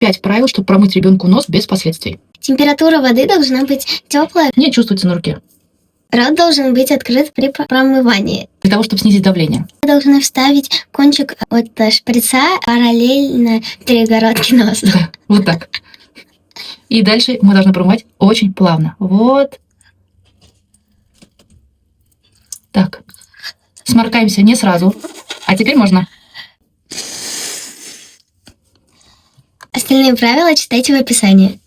5 правил, чтобы промыть ребенку нос без последствий. Температура воды должна быть теплая. Не чувствуется на руке. Рот должен быть открыт при промывании. Для того, чтобы снизить давление. Вы должны вставить кончик от шприца параллельно перегородке носа. Да, вот так. И дальше мы должны промывать очень плавно. Вот. Так. Сморкаемся не сразу. А теперь можно. Остальные правила читайте в описании.